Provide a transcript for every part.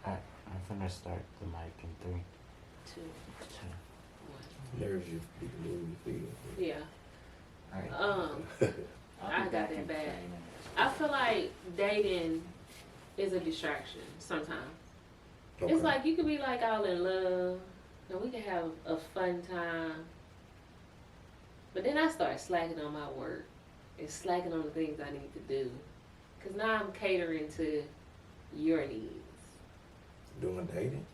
I'm finna start the mic in three, Two, two. one. Nerves you move your feet. Yeah. Alright. I got that bad. I feel like dating is a distraction sometimes. Okay. It's like you could be like all in love and we can have a fun time. But then I start slacking on my work and slacking on the things I need to do. Because now I'm catering to your needs. Doing dating?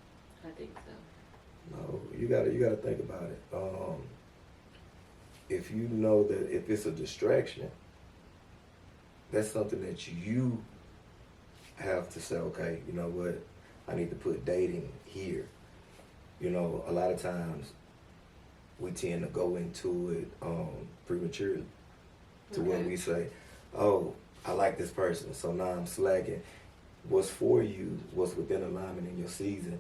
I think so. No, you gotta think about it. If you know that if it's a distraction, that's something that you have to say, okay, you know what, I need to put dating here. You know, a lot of times we tend to go into it prematurely to where we say, oh, I like this person, so now I'm slacking. What's for you, what's within alignment in your season,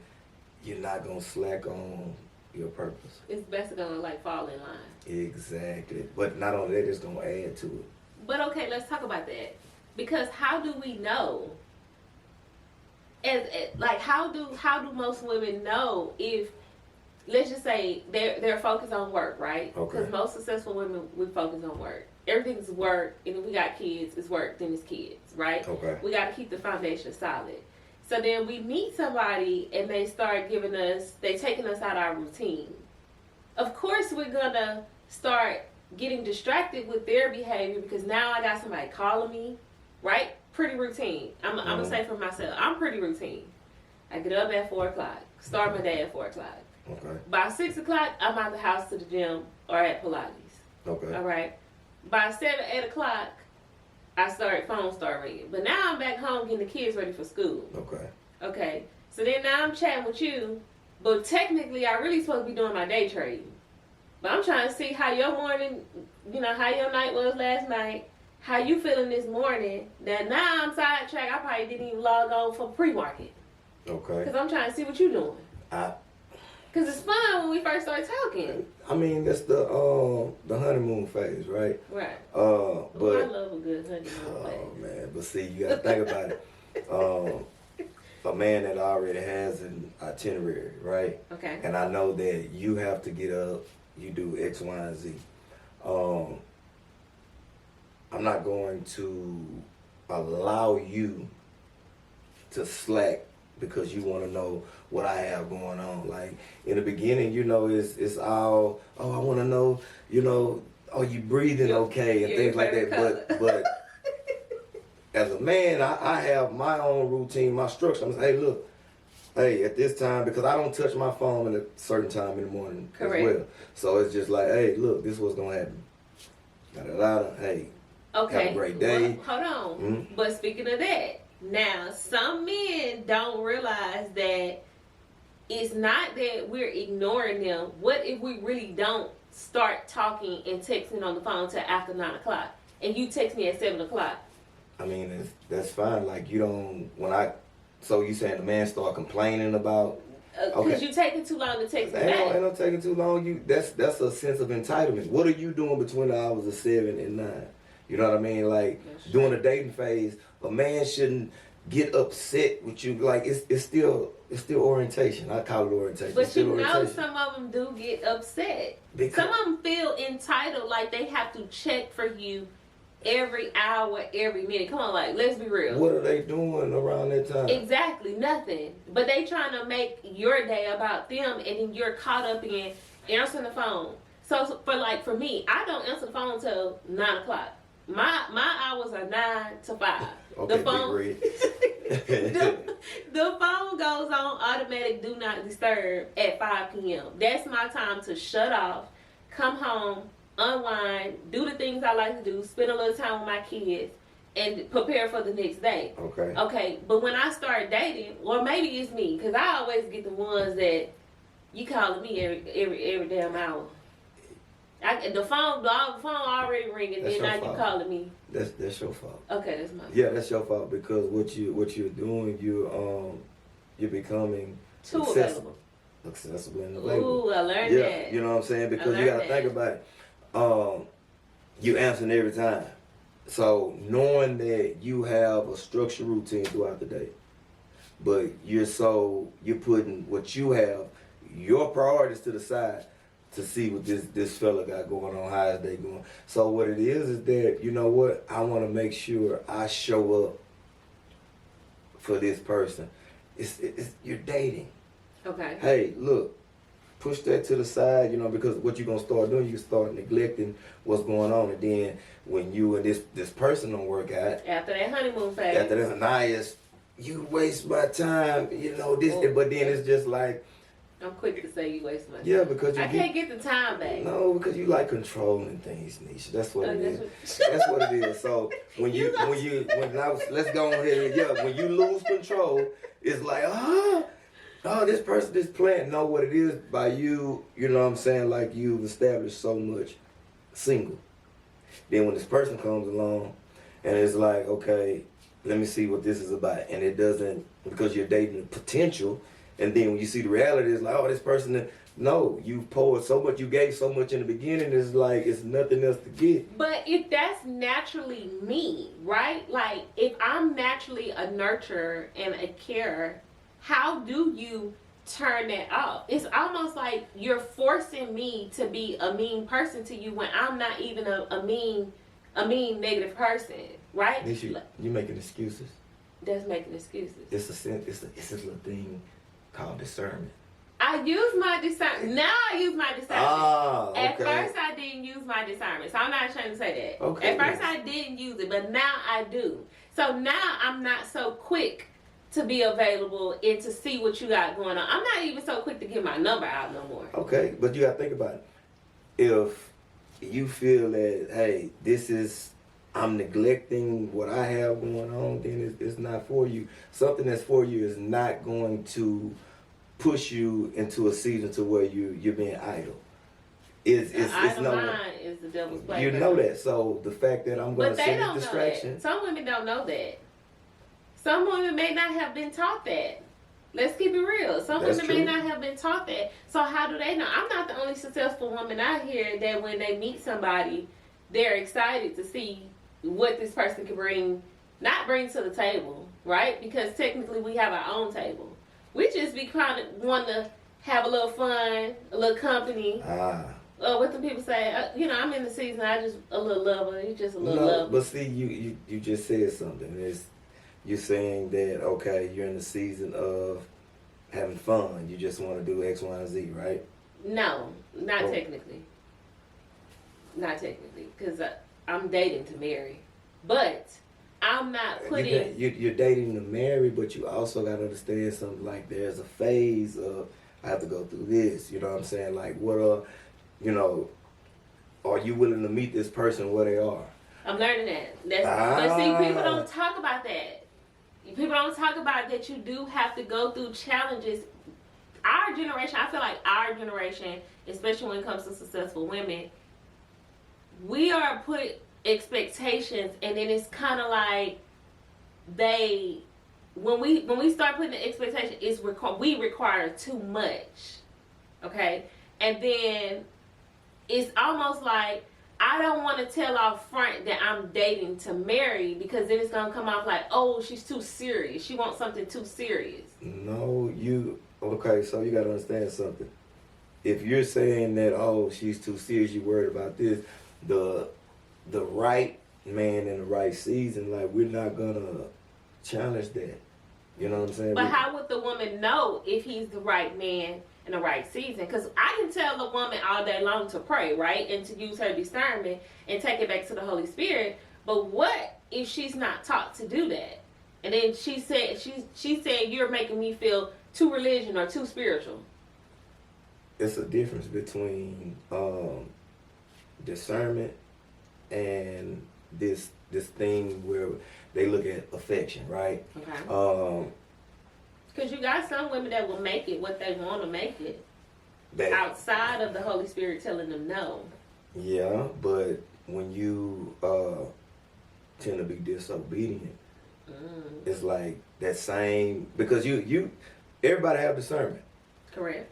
you're not gonna slack on your purpose. It's best gonna like fall in line. Exactly. But not only that, it's gonna add to it. But okay, let's talk about that. Because how do we know? Like how do most women know if, let's just say they're focused on work, right? Okay. Because most successful women, we focus on work. Everything's work, and if we got kids, it's work, then it's kids, right? Okay. We got to keep the foundation solid. So then we meet somebody, and they start taking us out our routine. Of course, we're gonna start getting distracted with their behavior because now I got somebody calling me, right? Pretty routine. I'm gonna say for myself, I'm pretty routine. I get up at 4 o'clock, start my day at 4 o'clock. Okay. By 6 o'clock, I'm out the house to the gym or at Pilates. Okay. All right. By 7, 8 o'clock, phone start ringing. But now I'm back home getting the kids ready for school. Okay. Okay. So then now I'm chatting with you, but technically I really supposed to be doing my day trading. But I'm trying to see how your morning, how your night was last night, how you feeling this morning. Now I'm sidetracked. I probably didn't even log on for pre-market. Okay. Because I'm trying to see what you're doing. I Because it's fun when we first start talking. I mean, that's the honeymoon phase, right? Right. But I love a good honeymoon oh phase. man, but see, you gotta think about it. A man that already has an itinerary, right? Okay. And I know that you have to get up, you do X, Y, and Z. I'm not going to allow you to slack because you want to know what I have going on. Like in the beginning, it's all, oh, I want to know, oh, you breathing okay and things like that. But as a man, I have my own routine, my structure. I'm saying, hey, look, hey, at this time, because I don't touch my phone at a certain time in the morning as well. So it's just like, hey, look, this is what's gonna happen. Da-da-da-da, hey, Okay. have a great day. Well, hold on. Mm-hmm. But speaking of that, now some men don't realize that it's not that we're ignoring them. What if we really don't start talking and texting on the phone till after 9 o'clock, and you text me at 7 o'clock? I mean, that's fine. Like you don't so you saying the man start complaining about? Because you taking too long to text me back. Ain't no taking too long. That's a sense of entitlement. What are you doing between the hours of 7 and 9? You know what I mean? Like during the dating phase, a man shouldn't get upset with you. Like it's still orientation. I call it orientation. But some of them do get upset. Some of them feel entitled, like they have to check for you every hour, every minute. Come on, like let's be real. What are they doing around that time? Exactly, nothing. But they trying to make your day about them, and then you're caught up in answering the phone. So for me, I don't answer the phone till 9 o'clock. My hours are 9 to 5. Okay, the phone, Big the phone goes on automatic do not disturb at 5 p.m. That's my time to shut off, come home, unwind, do the things I like to do, spend a little time with my kids, and prepare for the next day. Okay, but when I start dating, or maybe it's me, because I always get the ones that you calling me every damn hour. The phone already ringing, then now you calling me. That's your fault. Okay, that's my fault. Yeah, that's your fault because what you're doing, you're becoming too available. Accessible and available. Ooh, I learned that. You know what I'm saying? Because you gotta think about it. You answering every time. So knowing that you have a structured routine throughout the day, but you're putting what you have, your priorities to the side to see what this fella got going on, how is they going. So what it is that, you know what, I want to make sure I show up for this person. It's you're dating. Okay. Hey, look, push that to the side, you know, because what you're gonna start doing, you start neglecting what's going on, and then when you and this person don't work out, After that honeymoon phase. after that, now it's you waste my time, you know this, but then it's just like, I'm quick to say you waste my time. yeah, because I can't get the time back. No, because you like controlling things, Nisha. That's what it is. That's what it is. So when let's go on here. Yeah, when you lose control, it's like, oh, this person, this plant know what it is by you. You know what I'm saying? Like you've established so much single. Then when this person comes along, and it's like, okay, let me see what this is about, and it doesn't, because you're dating the potential. And then when you see the reality, it's like, oh, this person, no, you poured so much, you gave so much in the beginning, it's like, it's nothing else to get. But if that's naturally me, right? Like, if I'm naturally a nurturer and a carer, how do you turn that off? It's almost like you're forcing me to be a mean person to you when I'm not even a mean negative person, right? You making excuses. That's making excuses. It's a little thing called discernment. I use my discernment. Now I use my discernment. Ah, okay. At first I didn't use my discernment. So I'm not trying to say that. Okay. At first I didn't use it, but now I do. So now I'm not so quick to be available and to see what you got going on. I'm not even so quick to get my number out no more. Okay, but you gotta think about it. If you feel that, hey, I'm neglecting what I have going on, then it's not for you. Something that's for you is not going to push you into a season to where you're being idle. It's idle mind is the devil's playground. You know that. So the fact that I'm going to send a distraction. Know that. Some women don't know that. Some women may not have been taught that. Let's keep it real. Some women may not have been taught that. So how do they know? I'm not the only successful woman out here that when they meet somebody, they're excited to see what this person can not bring to the table, right? Because technically we have our own table. We just be kind of want to have a little fun, a little company. What do people say? I'm in the season. I just a little lover. You just a little lover. But see, you just said something. You're saying that, okay, you're in the season of having fun. You just want to do X, Y, and Z, right? No, not technically. Not technically, because I'm dating to marry. But I'm not putting... You're dating to marry, but you also got to understand something like there's a phase of, I have to go through this. You know what I'm saying? Like, are you willing to meet this person where they are? I'm learning that. But see, people don't talk about that. People don't talk about that you do have to go through challenges. Our generation, I feel like our generation, especially when it comes to successful women, we are put expectations, and then it's kind of like when we start putting the expectation, we require too much, okay? And then it's almost like I don't want to tell off front that I'm dating to marry, because then it's gonna come off like, oh, she's too serious. She wants something too serious. No, okay, so you gotta understand something. If you're saying that, oh, she's too serious, you worried about this, the right man in the right season, like, we're not gonna challenge that. You know what I'm saying? But how would the woman know if he's the right man in the right season? Because I can tell the woman all day long to pray, right? And to use her discernment and take it back to the Holy Spirit. But what if she's not taught to do that? And then she said you're making me feel too religious or too spiritual. It's a difference between discernment and this thing where they look at affection, right? Okay. Because you got some women that will make it what they want to make it, outside of the Holy Spirit telling them no. Yeah, but when you tend to be disobedient, it's like that same, because everybody have discernment. Correct.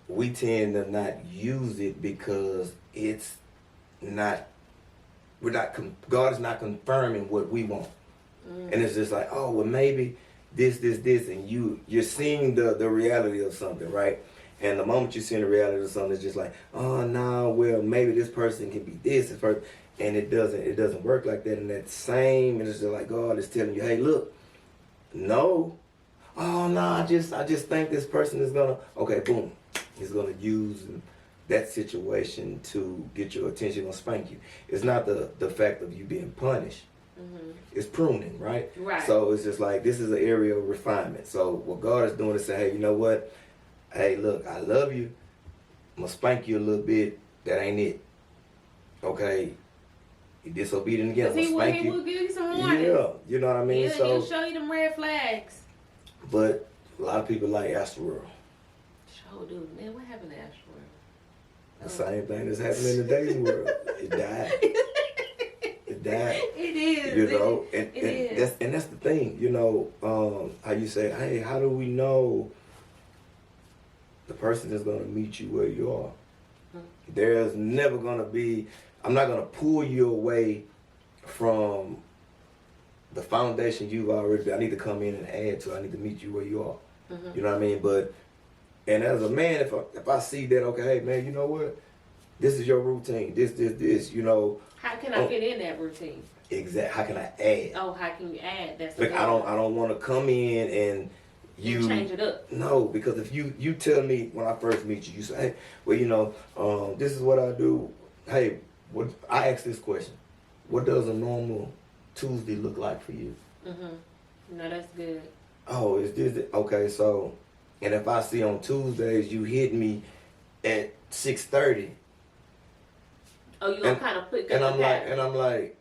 We tend to not use it because it's not. God is not confirming what we want, and it's just like, oh well, maybe this, and you're seeing the reality of something, right? And the moment you're seeing the reality of something, it's just like, oh no, well maybe this person can be this person, and it doesn't work like that. And that same, and it's just like God is telling you, hey, look, no, oh no, I just think this person is gonna, okay, boom, he's gonna use that situation to get your attention, gonna spank you. It's not the fact of you being punished. It's pruning, right? Right. So it's just like, this is an area of refinement. So what God is doing is saying, hey, you know what? Hey, look, I love you. I'm gonna spank you a little bit. That ain't it. Okay? You disobedient again. I'm gonna spank you. He will give you some warning. Yeah, you know what I mean? So he'll show you them red flags. But a lot of people like Astroworld. Sure do. Man, what happened to Astroworld? The same thing that's happening in the dating world. It died. It died. It is. You know, and that's the thing. You know, how you say, hey, how do we know the person is gonna meet you where you are? There's never gonna be. I'm not gonna pull you away from the foundation you've already built. I need to come in and add to. I need to meet you where you are. You know what I mean? But and as a man, if I see that, okay, hey man, you know what? This is your routine. This. You know. How can I fit in that routine? Exactly. How can I add? Oh, how can you add? That's Like I don't want to come in and you change it up. No, because if you tell me when I first meet you, you say, hey, well, you know, this is what I do. Hey, what I ask this question: what does a normal Tuesday look like for you? No, that's good. Oh, is this okay? So, and if I see on Tuesdays you hit me at 6:30. Oh, you gonna kind of put that. And I'm like,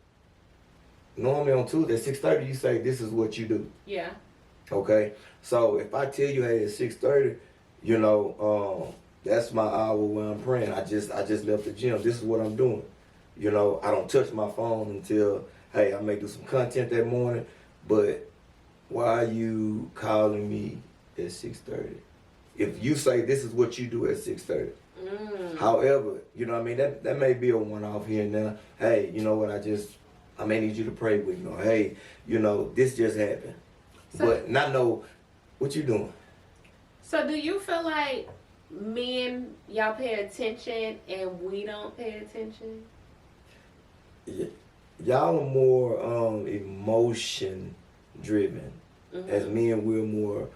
normally on Tuesday at 6:30 you say this is what you do. Yeah. Okay, so if I tell you, hey, at 6:30, you know, that's my hour when I'm praying. I just left the gym. This is what I'm doing. You know, I don't touch my phone until, hey, I may do some content that morning. But why are you calling me at 6:30? If you say this is what you do at 6:30. However, you know what I mean, that may be a one-off here and there. Hey, you know what, I may need you to pray with me. Or, hey, you know, this just happened. So, but not know what you doing. So do you feel like men, y'all pay attention and we don't pay attention? Yeah. Y'all are more emotion driven. As men, we're more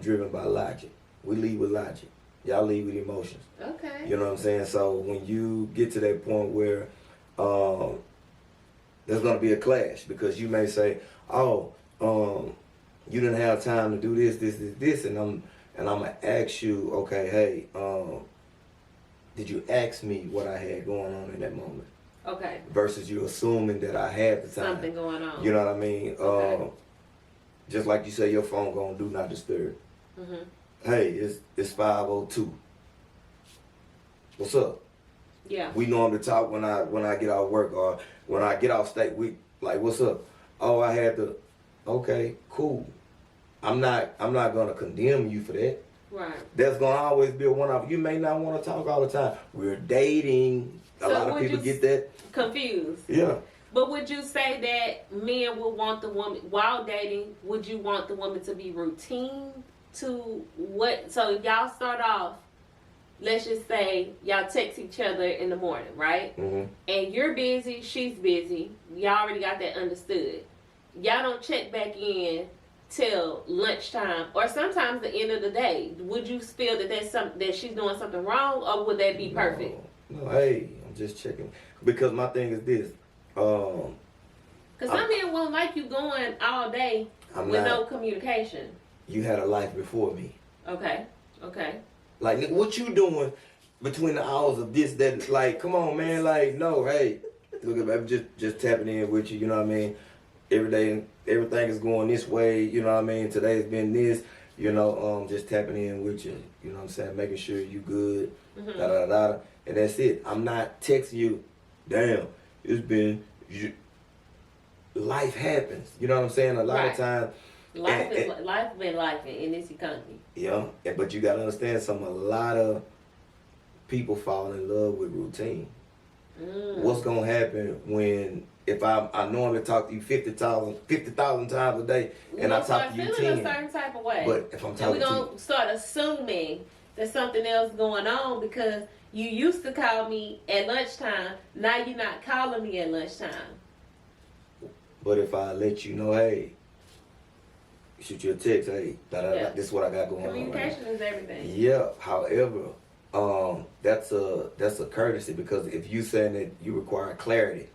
driven by logic. We lead with logic. Y'all lead with emotions. Okay. You know what I'm saying? So when you get to that point where there's gonna be a clash, because you may say, oh, you didn't have time to do this, and I'm gonna ask you, okay, hey, did you ask me what I had going on in that moment? Okay. Versus you assuming that I had the time. Something going on. You know what I mean? Okay. Just like you say, your phone gonna do not disturb. Hey, it's 5:02. What's up? Yeah. We normally talk when I get off work or when I get off state. We like, what's up? Oh, I had to. Okay, cool. I'm not gonna condemn you for that. Right. There's gonna always be a one-off. You may not want to talk all the time. We're dating. A lot of people get that confused. Yeah. But would you say that men will want the woman while dating? Would you want the woman to be routine to what? So if y'all start off, let's just say y'all text each other in the morning, right? And you're busy, she's busy. Y'all already got that understood. Y'all don't check back in till lunchtime or sometimes the end of the day. Would you feel that that she's doing something wrong, or would that be perfect? No, hey, I'm just checking, because my thing is this. Because some men won't like you going all day with no communication. You had a life before me. Okay. Like, what you doing between the hours of this, that? Like, come on, man. Like, no, hey, look, I'm just tapping in with you. You know what I mean? Every day, everything is going this way. You know what I mean? Today's been this. You know, just tapping in with you. You know what I'm saying? Making sure you good. Da da da. And that's it. I'm not texting you. Damn, it's been. Life happens. You know what I'm saying? A lot of times. Life been life in this economy. Yeah, but you gotta understand something. A lot of people fall in love with routine. What's gonna happen when if I normally talk to you 50,000 times a day, and I talk to you feeling 10? a certain type of way. But if I'm and talking we're to gonna start assuming there's something else going on because you used to call me at lunchtime. Now you're not calling me at lunchtime. But if I let you know, hey, shoot you a text, hey, Yeah. this is what I got going on. Communication is everything. Yeah. However, that's a courtesy, because if you saying that you require clarity.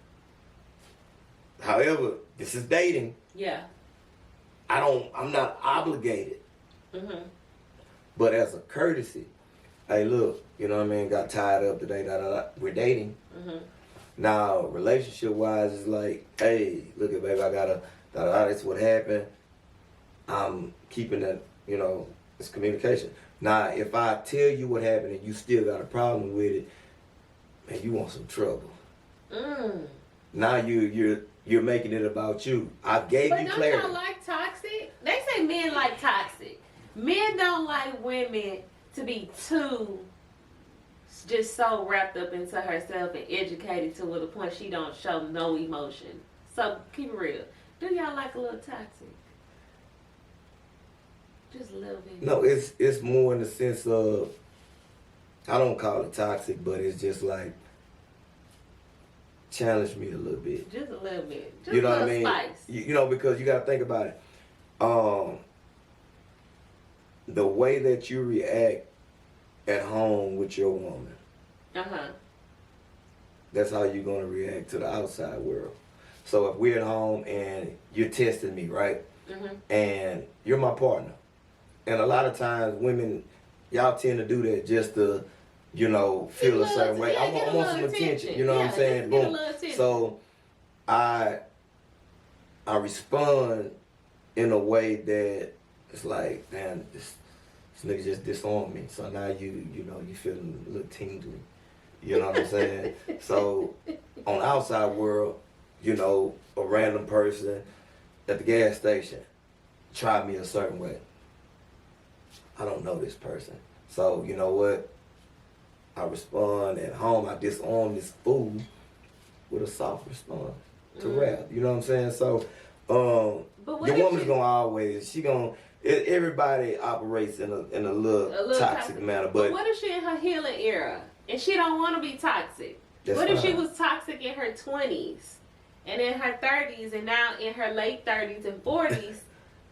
However, this is dating. Yeah. I'm not obligated. Mhm. But as a courtesy, hey, look, you know what I mean? Got tied up today. We're dating. Mhm. Now, relationship wise, it's like, hey, look at baby, I gotta. That's what happened. I'm keeping that. You know, it's communication. Now, if I tell you what happened and you still got a problem with it, man, you want some trouble. Now you're making it about you. I gave But you don't clarity. y'all like toxic? They say men like toxic. Men don't like women to be too just so wrapped up into herself and educated to the point she don't show no emotion. So keep it real. Do y'all like a little toxic? Just a little bit. No, it's more in the sense of, I don't call it toxic, but it's just like challenge me a little bit. Just a little bit. Just You know a what I little mean? spice. You know, because you got to think about it. The way that you react at home with your woman, that's how you're going to react to the outside world. So if we're at home and you're testing me, right? And you're my partner. And a lot of times women, y'all tend to do that just to, you know, feel a certain way. I want some attention. You know what I'm saying? Boom. So I respond in a way that it's like, damn, this nigga just disarmed me. So now you know, you feeling a little tingly. You know what I'm saying? So on the outside world, you know, a random person at the gas station tried me a certain way. I don't know this person. So you know what? I respond at home. I disarm this fool with a soft response to rap. You know what I'm saying? So your woman's gonna always, everybody operates in a little toxic manner. But what if she in her healing era and she don't want to be toxic? What if she was toxic in her 20s and in her 30s and now in her late 30s and 40s?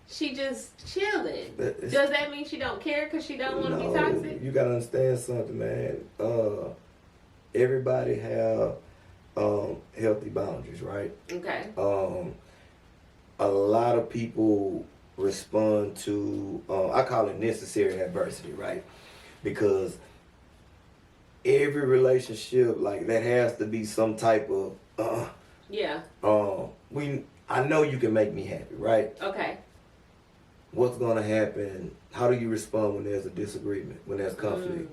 She just chilling. Does that mean she don't care because she don't want to be toxic? You gotta understand something, man. Everybody have healthy boundaries, right? Okay. A lot of people respond to I call it necessary adversity, right? Because every relationship like that has to be some type of I know you can make me happy, right? Okay. What's gonna happen? How do you respond when there's a disagreement, when there's conflict?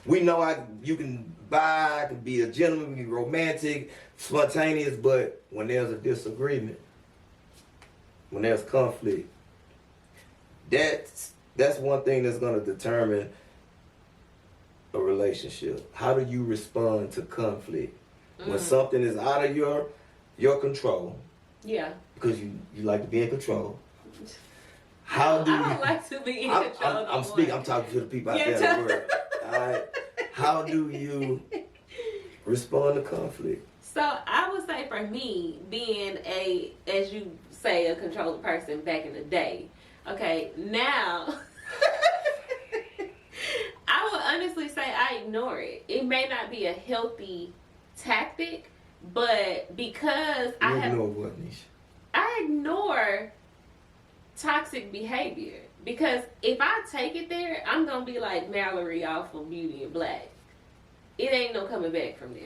We know you can I can be a gentleman, be romantic, spontaneous, but when there's a disagreement, when there's conflict, that's one thing that's gonna determine a relationship. How do you respond to conflict? When something is out of your control. Yeah. Because you like to be in control. How do I don't like to be in control. I'm talking to the people out there in the world. All right. How do you respond to conflict? So I would say for me, being as you say, a controlling person back in the day. Okay, now I would honestly say I ignore it. It may not be a healthy tactic, but because I ignore toxic behavior, because if I take it there, I'm gonna be like Mallory off of Beauty and Black. It ain't no coming back from there.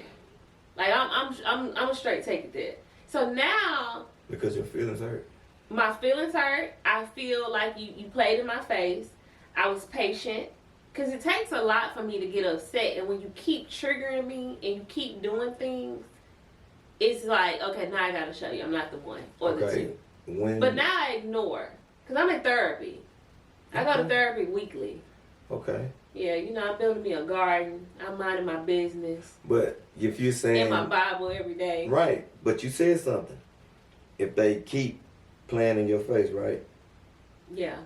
Like I'm a straight take it there. So now because your feelings hurt. My feelings hurt. I feel like you played in my face. I was patient. Because it takes a lot for me to get upset. And when you keep triggering me and you keep doing things, it's like, okay, now I got to show you I'm not the one or the two. But now I ignore. Because I'm in therapy. I go to therapy weekly. Okay. Yeah, you know, I'm building me a garden. I'm minding my business. But if you're saying In my Bible every day. right, but you said something. If they keep playing in your face, right? Yeah.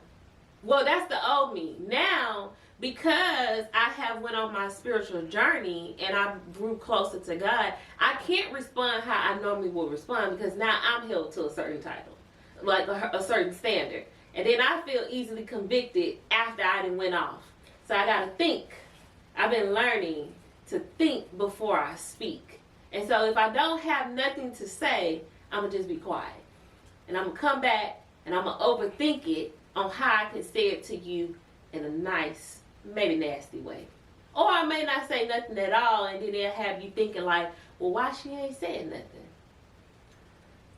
Well, that's the old me. Now, because I have went on my spiritual journey and I grew closer to God, I can't respond how I normally would respond because now I'm held to a certain title, like a certain standard. And then I feel easily convicted after I done went off. So I gotta think. I've been learning to think before I speak. And so if I don't have nothing to say, I'm gonna just be quiet. And I'm gonna come back and I'm gonna overthink it on how I can say it to you in a nice, maybe nasty way. Or I may not say nothing at all and then they'll have you thinking like, well, why she ain't saying nothing?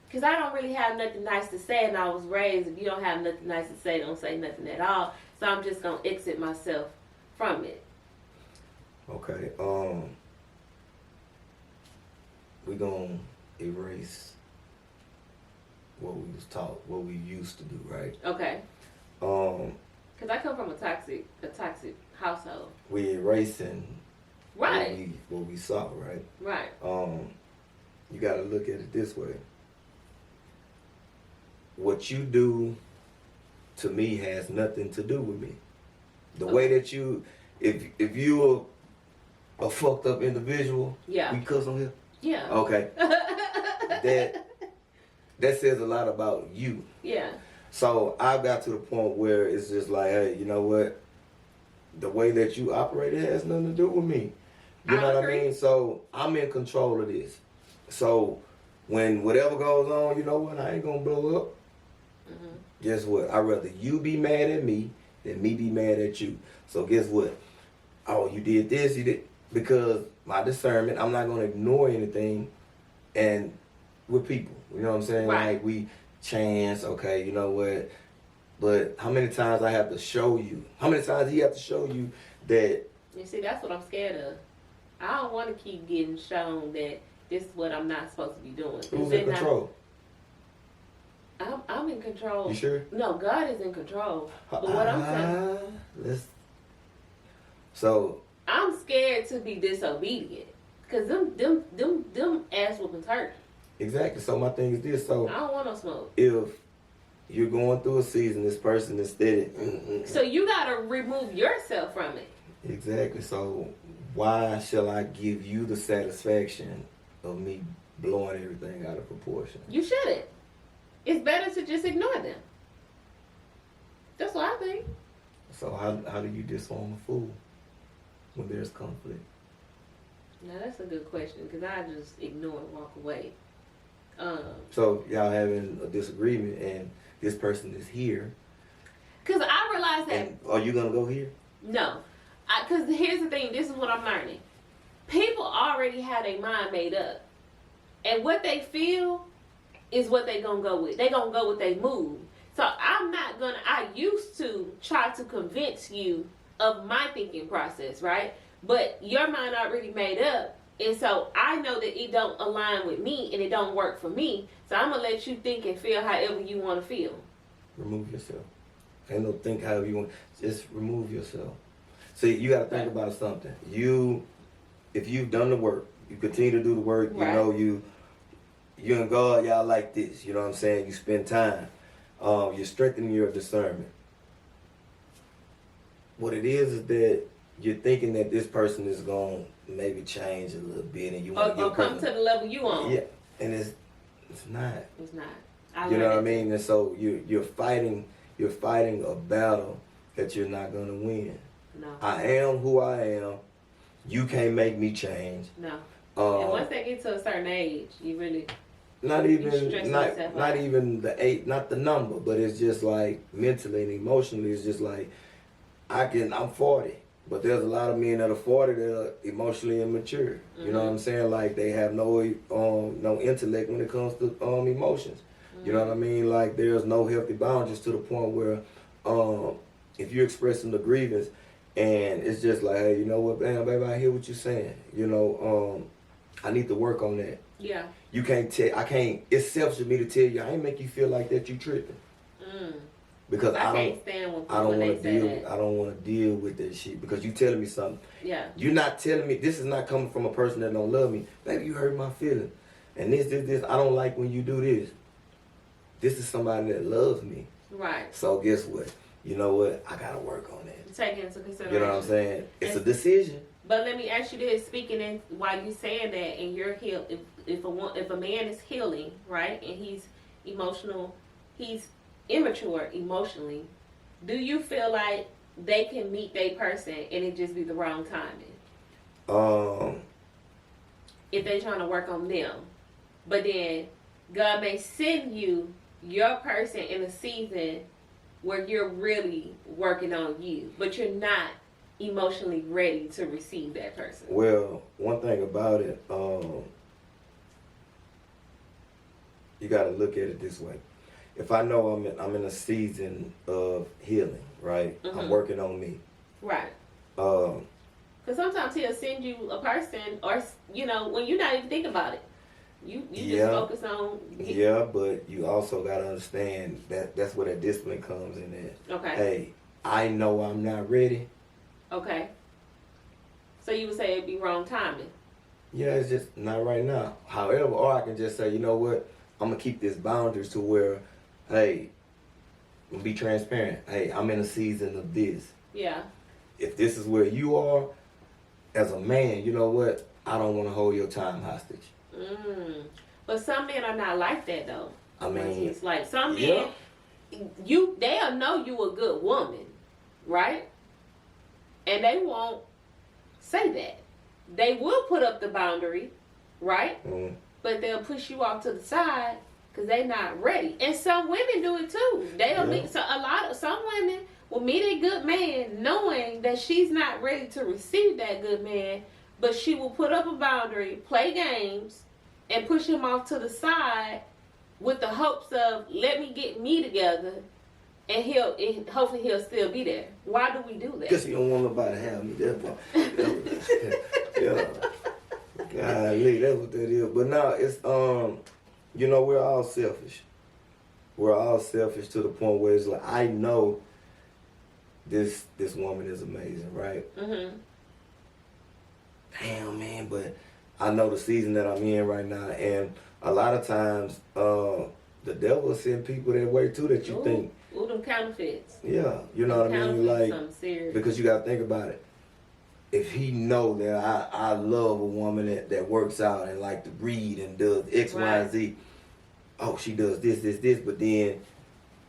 Because I don't really have nothing nice to say and I was raised, if you don't have nothing nice to say, don't say nothing at all. So I'm just gonna exit myself from it. Okay. We gonna erase what we was taught, what we used to do, right? Okay. Because I come from a toxic household. We erasing Right. what we saw, right? Right. You got to look at it this way. What you do to me has nothing to do with me. The way that you, if you're a fucked up individual, Yeah. we cuss on here. Yeah. Okay. that says a lot about you. Yeah. So I got to the point where it's just like, hey, you know what? The way that you operate, it has nothing to do with me. You know what I mean? So I'm in control of this. So when whatever goes on, you know what? I ain't gonna blow up. Mm-hmm. Guess what? I'd rather you be mad at me than me be mad at you. So guess what? Oh, you did this, you did, because my discernment, I'm not gonna ignore anything. And with people, you know what I'm saying? Right. Like we chance, okay, you know what? But how many times I have to show you? How many times he have to show you that? You see, that's what I'm scared of. I don't want to keep getting shown that this is what I'm not supposed to be doing. Who's in control? I'm in control. You sure? No, God is in control. But what I'm saying, So I'm scared to be disobedient because them ass whoopings hurt. exactly. So my thing is this. So I don't want no smoke. if you're going through a season, this person is steady. So you gotta remove yourself from it. Exactly. So why shall I give you the satisfaction of me blowing everything out of proportion? You shouldn't. It's better to just ignore them. That's what I think. So how do you disarm a fool when there's conflict? Now that's a good question because I just ignore and walk away. So y'all having a disagreement and this person is here. Because I realize that. And are you gonna go here? No. Because here's the thing. This is what I'm learning. People already have their mind made up. And what they feel is what they going to go with. They going to go with their mood. So I'm not going to. I used to try to convince you of my thinking process, right? But your mind already made up. And so I know that it don't align with me and it don't work for me. So I'm going to let you think and feel however you want to feel. Remove yourself. Ain't no think however you want. Just remove yourself. See, you got to think about something. If you've done the work, you continue to do the work. You know you and God, y'all like this. You know what I'm saying? You spend time. You're strengthening your discernment. What it is that you're thinking that this person is going to maybe change a little bit, and you want to come to the level you want. Yeah, and it's not. It's not. You know what I mean? And so you're fighting a battle that you're not going to win. No. I am who I am. You can't make me change. No. And once they get to a certain age, you really not even the age, not the number, but it's just like mentally and emotionally, it's just like I'm 40, but there's a lot of men that are 40 that are emotionally immature. Mm-hmm. You know what I'm saying? Like they have no intellect when it comes to emotions. Mm-hmm. You know what I mean? Like there's no healthy boundaries to the point where if you're expressing the grievance. And it's just like, hey, you know what, damn, baby, I hear what you're saying. You know, I need to work on that. Yeah. You can't it's selfish of me to tell you, I ain't make you feel like that, you tripping. because I can't stand when people when they say that. I don't want to deal with that shit because you telling me something. Yeah. You're not telling me, this is not coming from a person that don't love me. Baby, you hurt my feelings. And this, I don't like when you do this. This is somebody that loves me. Right. So guess what? You know what? I gotta work on that. Take it into consideration. You know what I'm saying? It's a decision. But let me ask you this: speaking in while you saying that, and you're healed. If a man is healing, right, and he's emotional, he's immature emotionally. Do you feel like they can meet their person and it just be the wrong timing? If they trying to work on them, but then God may send you your person in a season where you're really working on you, but you're not emotionally ready to receive that person. Well, one thing about it, you got to look at it this way. If I know I'm in a season of healing, right? Mm-hmm. I'm working on me. Right. Because sometimes he'll send you a person, or when you're not even thinking about it. You just focus on. Yeah, but you also got to understand that's where that discipline comes in there. Okay. Hey, I know I'm not ready. Okay. So you would say it'd be wrong timing. Yeah, it's just not right now. However, or I can just say, you know what? I'm gonna keep this boundaries to where, hey, I'm gonna be transparent. Hey, I'm in a season of this. Yeah. If this is where you are, as a man, you know what? I don't want to hold your time hostage. But some men are not like that though. I mean, it's like some men, they'll know you a good woman, right? And they won't say that. They will put up the boundary, right? Mm-hmm. But they'll push you off to the side because they're not ready. And some women do it too. Some women will meet a good man knowing that she's not ready to receive that good man, but she will put up a boundary, play games, and push him off to the side with the hopes of let me get me together, and hopefully he'll still be there. Why do we do that? Because you don't want nobody to have me. That's why. Yeah. Golly, that's what that is. But no, it's we're all selfish. We're all selfish to the point where it's like I know this woman is amazing, right? Mm-hmm. Damn, man, but I know the season that I'm in right now, and a lot of times the devil will send people that way too that you think. Ooh, them counterfeits. Yeah, you know what I mean? Like, because you got to think about it. If he know that I love a woman that works out and like to read and does X, Y, and Z. Oh, she does this, but then,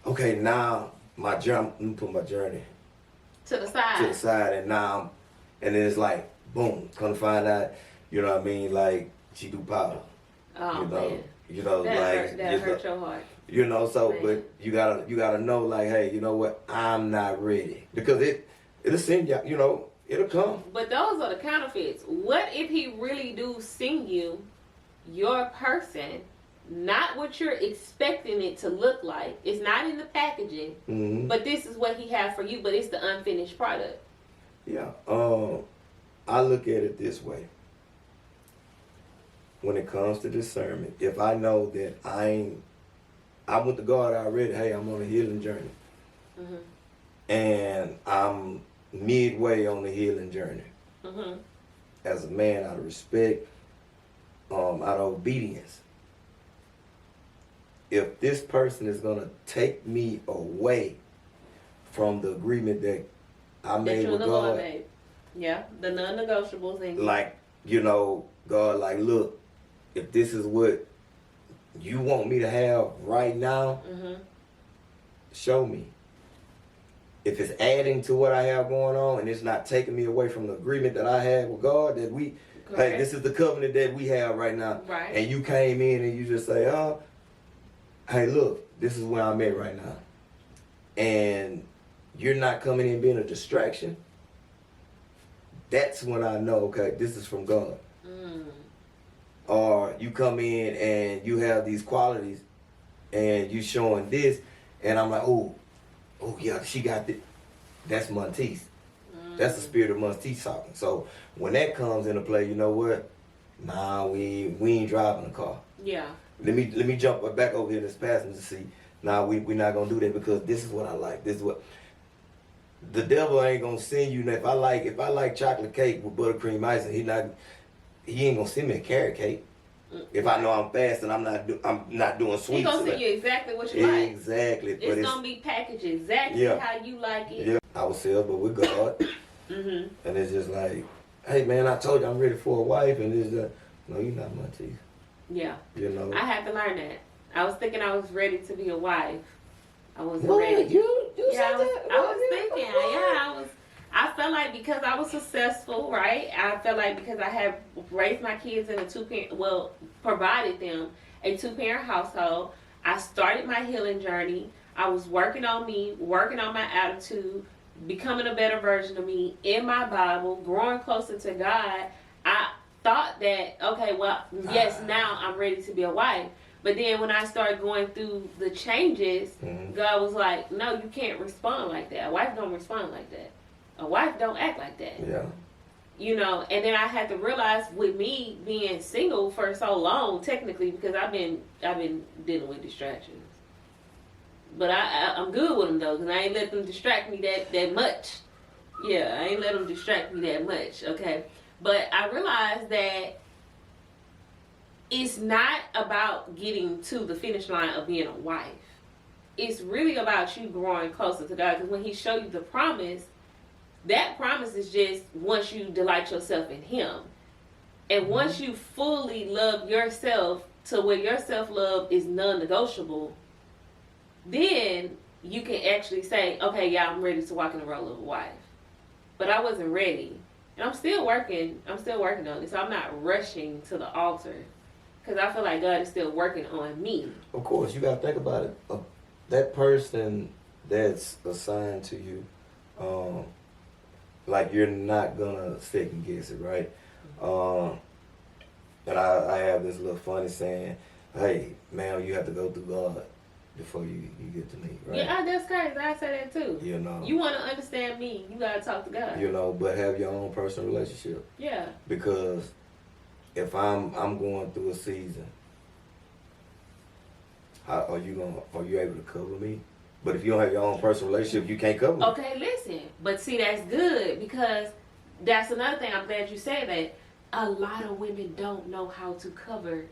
okay, now let me put my journey to the side, and now, and then it's like, boom, come to find out, you know what I mean? Like she do powder. Oh man. That hurt your heart. So man. But you gotta know, like, hey, you know what? I'm not ready because it'll send you, it'll come. But those are the counterfeits. What if he really do send you your person, not what you're expecting it to look like? It's not in the packaging, but this is what he has for you, but it's the unfinished product. Yeah. I look at it this way. When it comes to discernment, if I know that I went to God already, hey, I'm on a healing journey. Mm-hmm. And I'm midway on the healing journey. Mm-hmm. As a man, out of respect, out of obedience. If this person is going to take me away from the agreement that I made with God. Yeah, the non-negotiables. Like, God, like, look, if this is what you want me to have right now, show me. If it's adding to what I have going on and it's not taking me away from the agreement that I had with God, that hey, this is the covenant that we have right now. Right. And you came in and you just say, oh, hey, look, this is where I'm at right now. And you're not coming in being a distraction. That's when I know, okay, this is from God. Or you come in and you have these qualities and you showing this, and I'm like, oh yeah, she got this. That's Monteith. That's the spirit of Monteith talking. So when that comes into play, you know what? Nah, we ain't driving the car. Yeah. Let me jump back over here in this passenger seat. Nah, we're not gonna do that because this is what I like. This is what the devil ain't gonna send you. If I like chocolate cake with buttercream icing, he ain't gonna send me a carrot cake. If I know I'm fasting, I'm not doing sweets. He gonna send you exactly what you like. Exactly. It's gonna be packaged exactly how you like it. Yeah. Ourselves, but with God. Mhm. And it's just like, hey man, I told you I'm ready for a wife, and it's just, no, you're not my teeth. Yeah. You know. I had to learn that. I was thinking I was ready to be a wife. I wasn't What? ready. You Yeah, said that? I was thinking. Yeah, I felt like because I was successful, right? I felt like because I had raised my kids in a provided them a 2-parent household. I started my healing journey. I was working on me, working on my attitude, becoming a better version of me in my Bible, growing closer to God. I thought that, okay, well, yes, now I'm ready to be a wife. But then when I started going through the changes, God was like, no, you can't respond like that. A wife don't respond like that. A wife don't act like that. Yeah. You know, and then I had to realize with me being single for so long, technically, because I've been dealing with distractions. But I'm good with them though, because I ain't let them distract me that much. Yeah, I ain't let them distract me that much, okay? But I realized that it's not about getting to the finish line of being a wife. It's really about you growing closer to God, because when He show you the promise, that promise is just once you delight yourself in Him. And once you fully love yourself to where your self-love is non-negotiable, then you can actually say, okay, yeah, I'm ready to walk in the role of a wife. But I wasn't ready. And I'm still working on it. So I'm not rushing to the altar. Because I feel like God is still working on me. Of course, you got to think about it. That person that's assigned to you, like you're not going to second guess it, right? And I have this little funny saying, hey, man, you have to go through God before you get to me, right? Yeah, that's crazy. I say that too. You know. You want to understand me, you got to talk to God. You know, but have your own personal relationship. Yeah. Because if I'm going through a season, are you able to cover me? But if you don't have your own personal relationship, you can't cover me. Okay, listen. But see, that's good, because that's another thing. I'm glad you said that. A lot of women don't know how to cover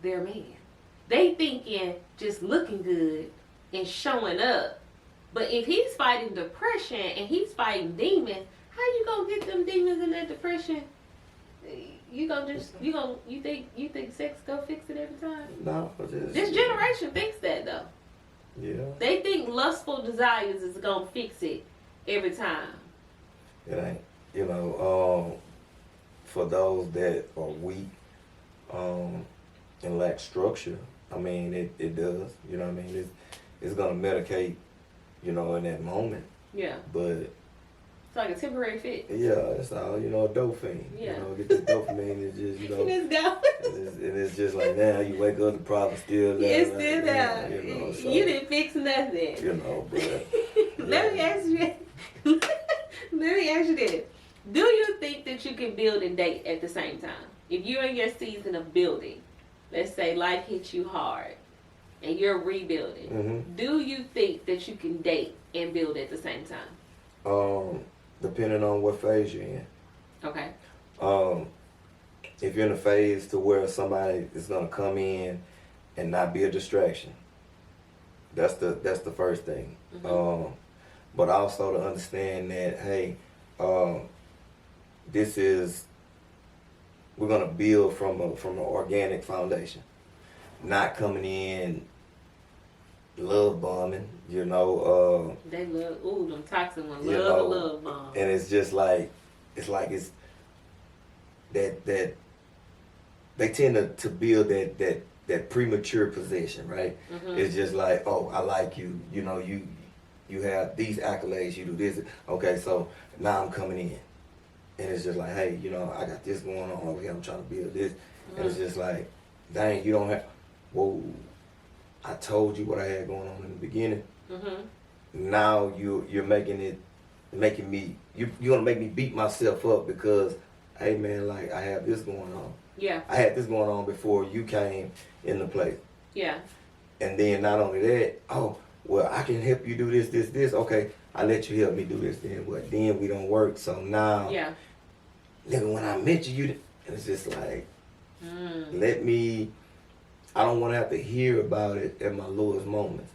their man. They thinking just looking good and showing up. But if he's fighting depression and he's fighting demons, how you gonna get them demons and that depression? You think sex go fix it every time? No, This generation thinks that though. Yeah. They think lustful desires is gonna fix it every time. It ain't. You know, for those that are weak, and lack structure, I mean, it does. You know what I mean? It's gonna medicate, you know, in that moment. Yeah. But it's like a temporary fix. yeah, it's all, you know, a dopamine. Yeah. You know, get this dopamine, it's just, you know. Let's go. and it's just like, now you wake up, the problem still there. It's still there. You know, so, You didn't fix nothing. You know, but Let me ask you. Let me ask you this: do you think that you can build and date at the same time? If you're in your season of building, let's say life hits you hard, and you're rebuilding, do you think that you can date and build at the same time? Depending on what phase you're in. Okay. If you're in a phase to where somebody is gonna come in and not be a distraction, that's the first thing. But also to understand that, hey, we're gonna build from an organic foundation, not coming in love bombing, you know. They love, them toxic ones. You Love know, love bomb. And it's just like, it's that they tend to build that premature possession, right? It's just like, oh, I like you, you know, you have these accolades, you do this. Okay, so now I'm coming in. And it's just like, hey, you know, I got this going on over here, I'm trying to build this. And it's just like, dang, you don't have, whoa, I told you what I had going on in the beginning. Now you're making me, you're gonna make me beat myself up because, hey man, like I have this going on. Yeah. I had this going on before you came into play. Yeah. And then not only that, oh, well, I can help you do this, this, this. Okay, I let you help me do this. Then what? Then we don't work. So now, Yeah. nigga, when I met you, it's just like, Mm. let me. I don't want to have to hear about it at my lowest moments.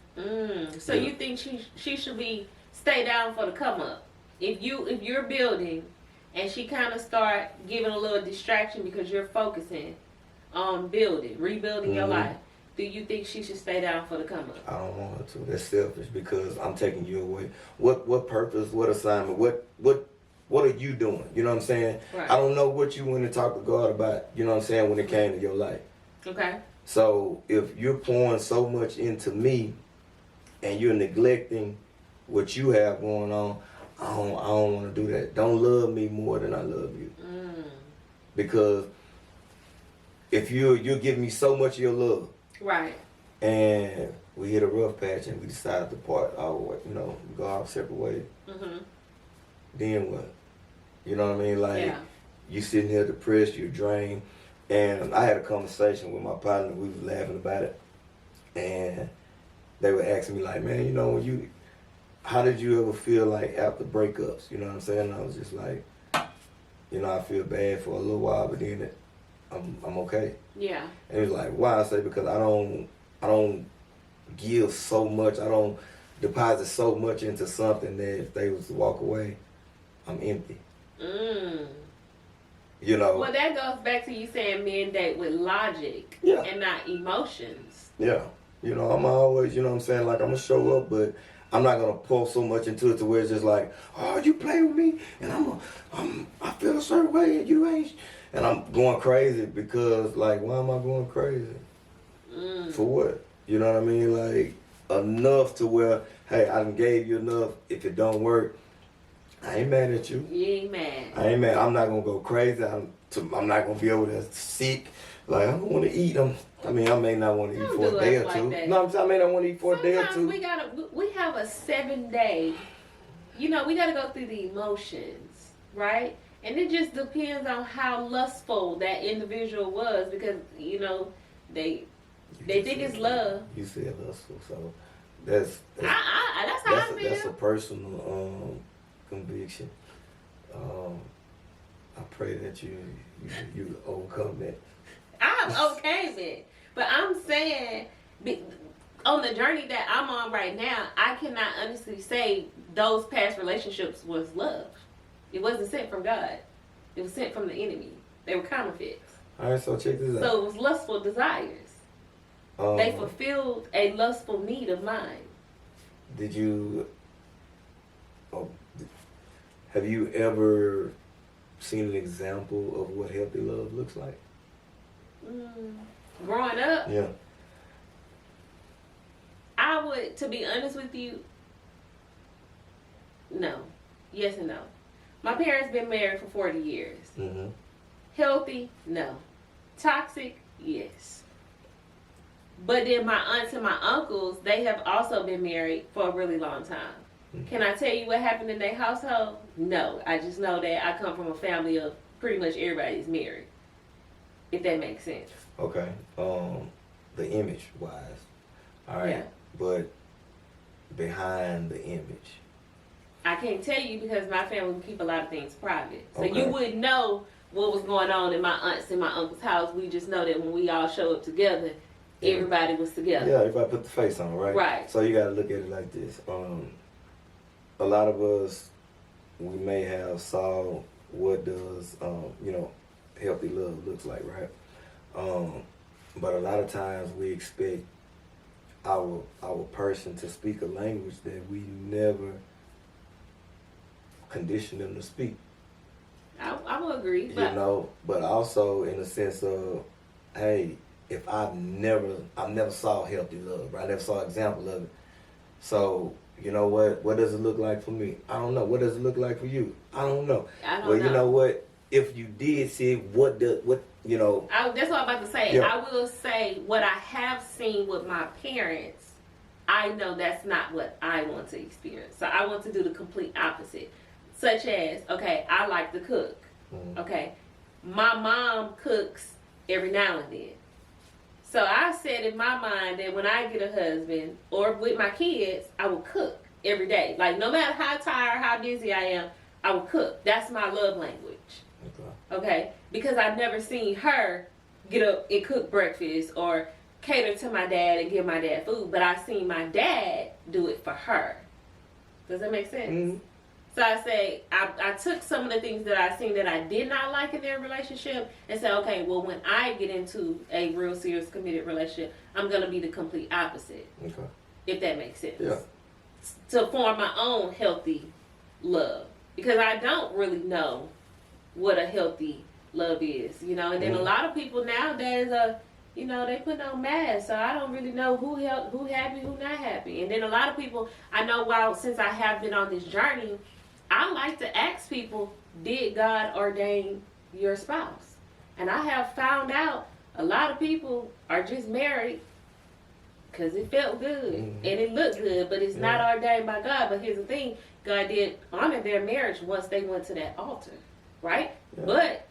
So Yeah. you think she should stay down for the come up? If you're building, and she kind of start giving a little distraction because you're focusing on rebuilding your Mhm. life, do you think she should stay down for the come up? I don't want her to. That's selfish because I'm taking you away. What purpose? What assignment? What are you doing? You know what I'm saying? Right. I don't know what you went and talked to God about. You know what I'm saying? When it came to your life. Okay. So if you're pouring so much into me, and you're neglecting what you have going on, I don't want to do that. Don't love me more than I love you. Because if you're giving me so much of your love, Right. and we hit a rough patch and we decided to part our way, go our separate ways, then what? You know what I mean? Like, Yeah. you sitting here depressed, you're drained. And I had a conversation with my partner, we was laughing about it. And they were asking me like, man, how did you ever feel like after breakups? You know what I'm saying? And I was just like, I feel bad for a little while, but then I'm okay. Yeah. And he was like, why? I say, because I don't give so much, I don't deposit so much into something that if they was to walk away, I'm empty. Well, that goes back to you saying men date with logic Yeah. and not emotions. Yeah. I'm always, I'm saying, like, I'm going to show up, but I'm not going to pour so much into it to where it's just like, oh, you play with me, and I feel a certain way, and you ain't, and I'm going crazy because, like, why am I going crazy? For what? You know what I mean? Like, enough to where, hey, I done gave you enough. If it don't work, I ain't mad at you. You ain't mad. I ain't mad. I'm not going to go crazy. I'm not going to be able to seek. Like, I don't want to eat them. I mean, I may not want to eat Don't for do a day us or like two. that. No, I may not want to eat for a day or two. Sometimes we have a 7-day, we gotta go through the emotions, right? And it just depends on how lustful that individual was because, they think it's love. You said lustful, so that's That's how I feel. that's a personal conviction. I pray that you overcome that. I'm okay with it. But I'm saying, on the journey that I'm on right now, I cannot honestly say those past relationships was love. It wasn't sent from God. It was sent from the enemy. They were counterfeits. All right, so check this out. So it was lustful desires. They fulfilled a lustful need of mine. Have you ever seen an example of what healthy love looks like? Growing up, Yeah. I would, to be honest with you, no. Yes and no. My parents been married for 40 years. Mm-hmm. Healthy? No. Toxic? Yes. But then my aunts and my uncles, they have also been married for a really long time. Mm-hmm. Can I tell you what happened in their household? No. I just know that I come from a family of pretty much everybody's married. If that makes sense. Okay. The image wise. All right. Yeah. But behind the image. I can't tell you because my family will keep a lot of things private. So Okay. you wouldn't know what was going on in my aunt's and my uncle's house. We just know that when we all show up together, everybody was together. Yeah, if I put the face on, right? Right. So you got to look at it like this. A lot of us, we may have saw what does, healthy love looks like, right? But a lot of times we expect our person to speak a language that we never condition them to speak. I will agree. But But also in the sense of, hey, if I've never saw healthy love, right? I never saw an example of it. So, you know what does it look like for me? I don't know. What does it look like for you? I don't know. I don't know. You know what? If you did see that's what I'm about to say. Yeah. I will say what I have seen with my parents, I know that's not what I want to experience. So I want to do the complete opposite. Such as, okay, I like to cook. Mm-hmm. Okay. My mom cooks every now and then. So I said in my mind that when I get a husband or with my kids, I will cook every day. Like no matter how tired, how busy I am, I will cook. That's my love language. Okay? Because I've never seen her get up and cook breakfast or cater to my dad and give my dad food, but I seen my dad do it for her. Does that make sense? Mm-hmm. So I say I took some of the things that I seen that I did not like in their relationship and said, okay, well when I get into a real serious committed relationship, I'm gonna be the complete opposite. Okay. If that makes sense. Yeah. To form my own healthy love. Because I don't really know what a healthy love is, you know, and then a lot of people nowadays you know, they put on masks, so I don't really know who happy, who not happy. And then a lot of people, I know since I have been on this journey, I like to ask people, did God ordain your spouse? And I have found out a lot of people are just married because it felt good and it looked good, but it's not ordained by God. But here's the thing, God did honor their marriage once they went to that altar, right? Yeah. But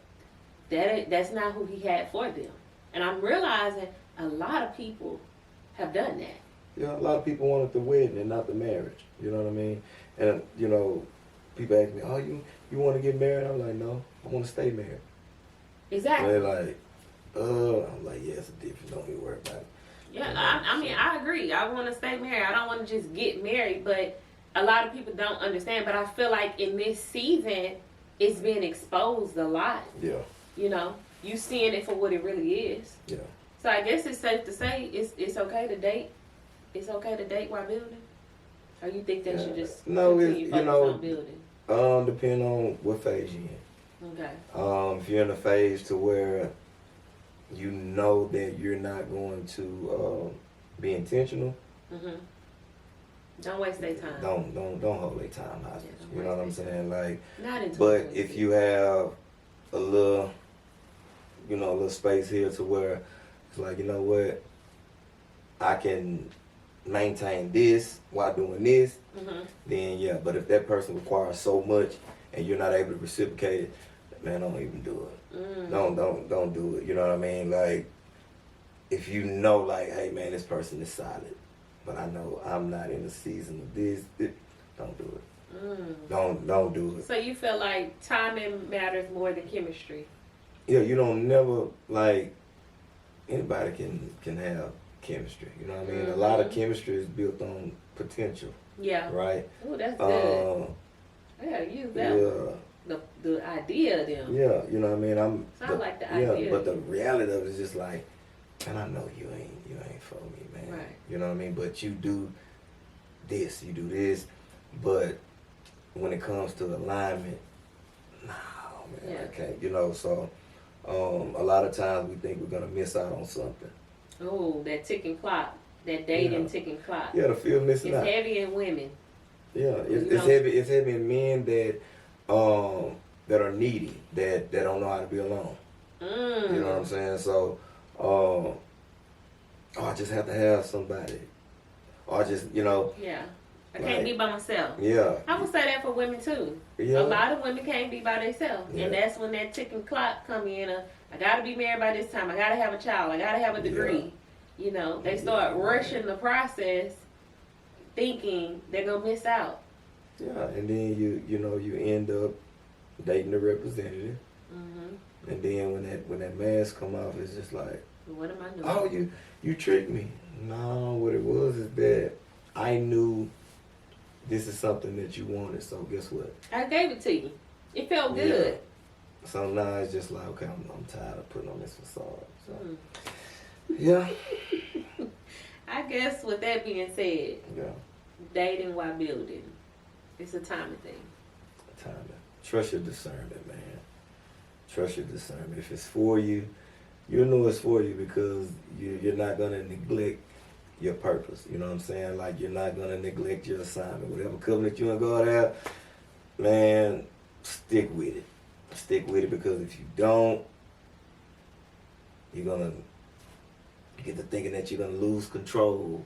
that's not who he had for them. And I'm realizing a lot of people have done that. Yeah, a lot of people wanted the wedding and not the marriage. You know what I mean? And, you know, people ask me, oh, you want to get married? I'm like, no, I want to stay married. Exactly. And they're like, I'm like, yeah, it's a difference. Don't even worry about it. Yeah, I mean, I agree. I want to stay married. I don't want to just get married, but a lot of people don't understand. But I feel like in this season, it's been exposed a lot. Yeah. You know? You seeing it for what it really is. Yeah. So I guess it's safe to say it's okay to date. It's okay to date while building. Or you think that you just continue on building? Depending on what phase you're in. Okay. If you're in a phase to where you know that you're not going to be intentional. Mhm. Don't waste their time. Don't hold their time hostage. You know what I'm saying? Like, not into but if you have a little space here to where it's like, you know what, I can maintain this while doing this, then yeah. But if that person requires so much and you're not able to reciprocate it, man, don't even do it. Don't do it. You know what I mean? Like, if you know, like, hey man, this person is solid, but I know I'm not in the season of this, don't do it. Don't do it. So you feel like timing matters more than chemistry? Yeah, you don't never, like, anybody can have chemistry. You know what I mean? A lot of chemistry is built on potential. Yeah. Right? Oh, that's good. I gotta use that one. The idea of them. Yeah, you know what I mean? I like the idea. Yeah, but the reality of it is just like, and I know you ain't for me, man. Right. You know what I mean? But you do this, but when it comes to alignment, no, man, I can't. You know, so a lot of times we think we're gonna miss out on something. Oh, that ticking clock, that dating ticking clock. Yeah, the fear of missing out. It's heavy in women. Yeah, it's heavy. It's heavy in men that are needy, that don't know how to be alone. You know what I'm saying? So, I just have to have somebody, or just Yeah. I can't be by myself. Yeah. I would say that for women too. Yeah. A lot of women can't be by themselves. Yeah. And that's when that ticking clock come in. I gotta be married by this time. I gotta have a child. I gotta have a degree. Yeah. You know, they start rushing the process, thinking they're gonna miss out. Yeah, and then you end up dating the representative. And then when that mask come off, it's just like, what am I doing? Oh, you tricked me. No, what it was is that I knew this is something that you wanted, so guess what? I gave it to you. It felt good. Yeah. So now it's just like, okay, I'm tired of putting on this facade. So, yeah. I guess with that being said, yeah, dating while building, it's a timing thing. Timing. Trust your discernment, man. Trust your discernment. If it's for you, you'll know it's for you because you're not going to neglect your purpose. You know what I'm saying? Like, you're not going to neglect your assignment. Whatever covenant you and God have, man, stick with it. Stick with it, because if you don't, you get to thinking that you're going to lose control.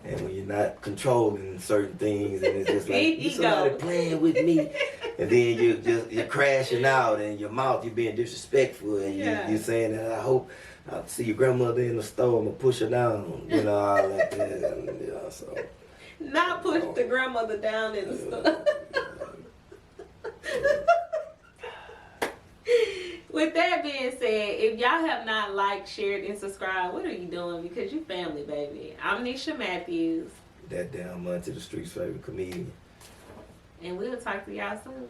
And when you're not controlling certain things, and it's just like He you somebody goes. playing with me, and then you're crashing out, and your mouth you're being disrespectful, and Yeah. you're saying that I hope I see your grandmother in the store, I'm gonna push her down, you know, all like that, and, you know, so. Not push the grandmother down in the store. With that being said, if y'all have not liked, shared, and subscribed, what are you doing? Because you family, baby. I'm Nisha Matthews. That damn to the streets favorite comedian. And we'll talk to y'all soon.